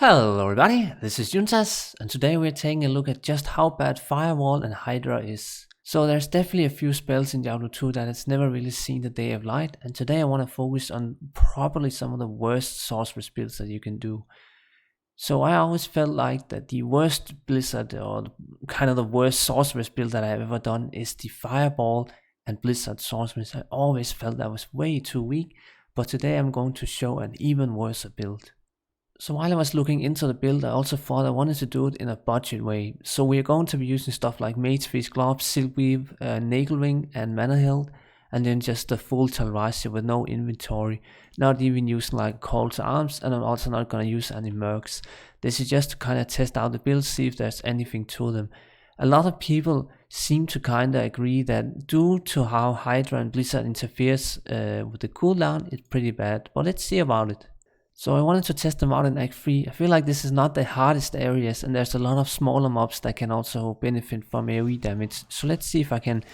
Hello everybody, this is Juntas, and today we're taking a look at just how bad Firewall and Hydra is. So there's definitely a few spells in Diablo 2 that it's never really seen the day of light, and today I want to focus on probably some of the worst Sorceress builds that you can do. So I always felt like that the worst Blizzard, or kind of the worst Sorceress build that I've ever done, is the Fireball and Blizzard Sorceress. I always felt that was way too weak, but today I'm going to show an even worse build. So while I was looking into the build, I also thought I wanted to do it in a budget way. So we are going to be using stuff like Magefish Gloves, Silkweave, Nagelring and Mana Hilt, and then just the full Talrassia with no inventory, not even using like Call to Arms, and I'm also not going to use any mercs. This is just to kind of test out the build, see if there's anything to them. A lot of people seem to kind of agree that due to how Hydra and Blizzard interferes with the cooldown, it's pretty bad, but let's see about it. So I wanted to test them out in Act 3. I feel like this is not the hardest areas, and there's a lot of smaller mobs that can also benefit from AoE damage. So let's see if I can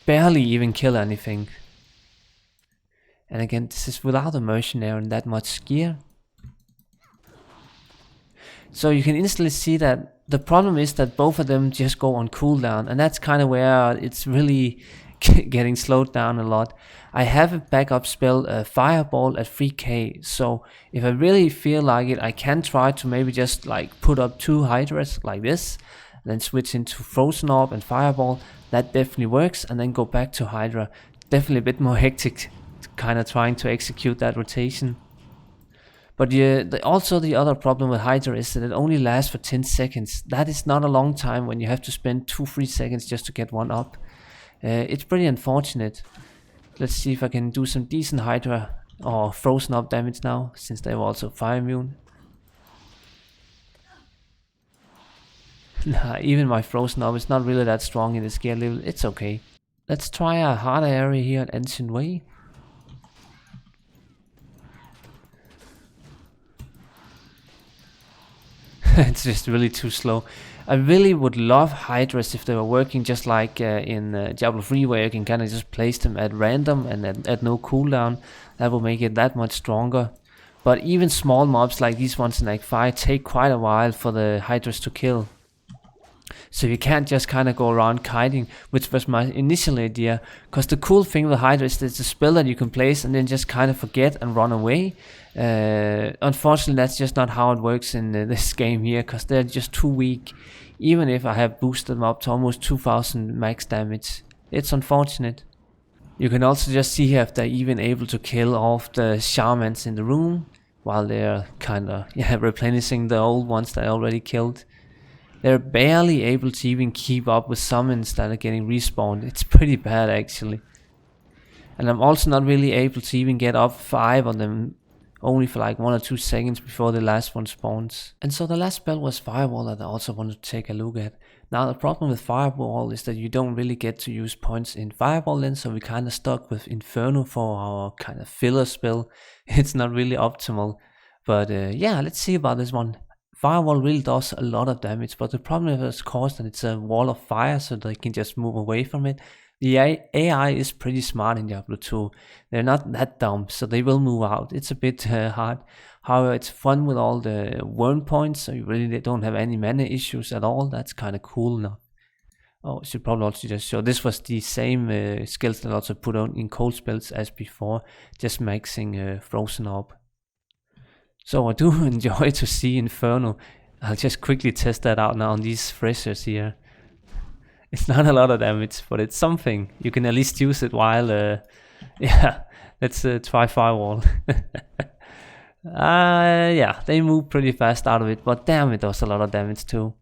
barely even kill anything. And again, this is without a mercenary and that much gear. So you can instantly see that the problem is that both of them just go on cooldown, and that's kind of where it's really getting slowed down a lot. I have a backup spell, Fireball at 3k, so if I really feel like it, I can try to maybe just like put up 2 Hydras like this, then switch into Frozen Orb and Fireball. That definitely works, and then go back to Hydra. Definitely a bit more hectic, kind of trying to execute that rotation. But also the other problem with Hydra is that it only lasts for 10 seconds. That is not a long time when you have to spend 2-3 seconds just to get one up. It's pretty unfortunate. Let's see if I can do some decent Hydra or Frozen Up damage now, since they were also fire immune. Nah, even my Frozen Up is not really that strong in the gear level. It's okay. Let's try a harder area here at Ancient Way. It's just really too slow. I really would love Hydras if they were working just like in Diablo 3, where you can kind of just place them at random and at no cooldown. That will make it that much stronger. But even small mobs like these ones in Act 5 take quite a while for the Hydras to kill. So you can't just kind of go around kiting, which was my initial idea. Because the cool thing with Hydra is that it's a spell that you can place and then just kind of forget and run away. Unfortunately, that's just not how it works in this game here, because they're just too weak. Even if I have boosted them up to almost 2000 max damage. It's unfortunate. You can also just see here if they're even able to kill off the shamans in the room, while they're kind of replenishing the old ones that I already killed. They're barely able to even keep up with summons that are getting respawned. It's pretty bad actually. And I'm also not really able to even get up 5 on them, only for like 1 or 2 seconds before the last one spawns. And so the last spell was Firewall that I also wanted to take a look at. Now the problem with Firewall is that you don't really get to use points in Firewall then, so we kind of stuck with Inferno for our kind of filler spell. It's not really optimal. But yeah, let's see about this one. Firewall really does a lot of damage, but the problem is of course that it's a wall of fire, so they can just move away from it. The AI is pretty smart in Diablo 2. They're not that dumb, so they will move out. It's a bit hard. However, it's fun with all the worm points, so you really don't have any mana issues at all. That's kind of cool now. Oh, I should probably also just show this was the same skills that I also put on in cold spells as before, just maxing Frozen Orb. So I do enjoy to see Inferno. I'll just quickly test that out now on these freshers here. It's not a lot of damage, but it's something. You can at least use it while, yeah, let's try Firewall. Yeah, they move pretty fast out of it, but damn, it does a lot of damage too.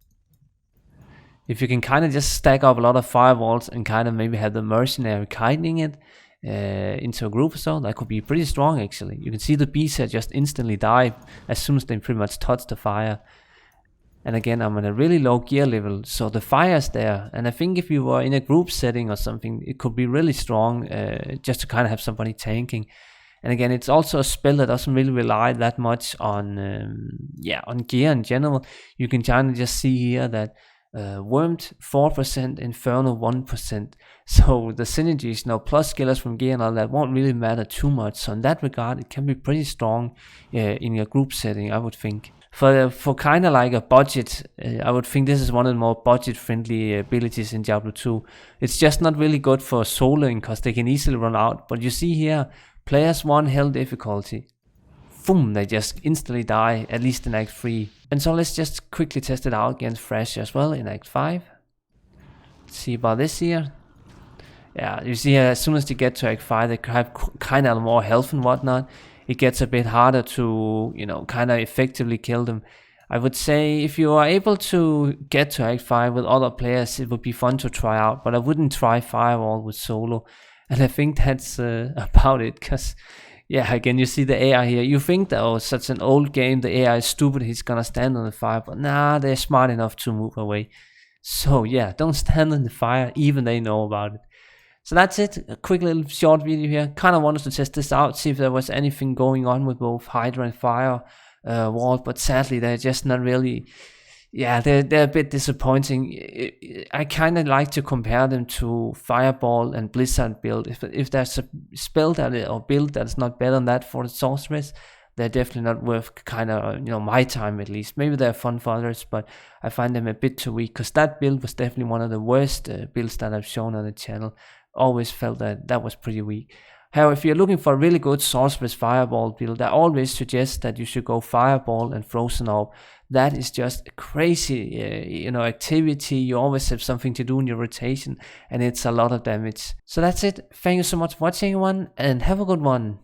If you can kind of just stack up a lot of Firewalls and kind of maybe have the mercenary kiting it into a group or so, that could be pretty strong actually. You can see the beasts here just instantly die as soon as they pretty much touch the fire. And again, I'm at a really low gear level, so the fire's there. And I think if you were in a group setting or something, it could be really strong just to kind of have somebody tanking. And again, it's also a spell that doesn't really rely that much on on gear in general. You can kind of just see here that Wormed 4%, Inferno 1%. So the synergies, plus skillers from gear and all that won't really matter too much. So in that regard, it can be pretty strong in your group setting, I would think. For kind of like a budget, I would think this is one of the more budget-friendly abilities in Diablo 2. It's just not really good for soloing because they can easily run out. But you see here, players 1 hell difficulty. Boom, they just instantly die, at least in Act 3. And so let's just quickly test it out against Thresh as well in Act 5. Let's see about this here. Yeah, you see as soon as they get to Act 5, they have kind of more health and whatnot. It gets a bit harder to, kind of effectively kill them. I would say if you are able to get to Act 5 with other players, it would be fun to try out, but I wouldn't try Firewall with solo. And I think that's about it, because, yeah, again, you see the AI here. You think that, oh, such an old game, the AI is stupid, he's gonna stand on the fire, but nah, they're smart enough to move away. So yeah, don't stand in the fire, even they know about it. So that's it, a quick little short video here. Kind of wanted to test this out, see if there was anything going on with both Hydra and Firewall, but sadly they're just not really, yeah, they're a bit disappointing. I kind of like to compare them to Fireball and Blizzard build. If there's a spell or build that's not better than that for the Sorceress, they're definitely not worth kind of, my time at least. Maybe they're fun for others, but I find them a bit too weak, because that build was definitely one of the worst builds that I've shown on the channel. Always felt that was pretty weak. However, if you're looking for a really good Sorceress Fireball build, I always suggest that you should go Fireball and Frozen Orb. That is just crazy, activity. You always have something to do in your rotation, and it's a lot of damage. So that's it. Thank you so much for watching, everyone, and have a good one.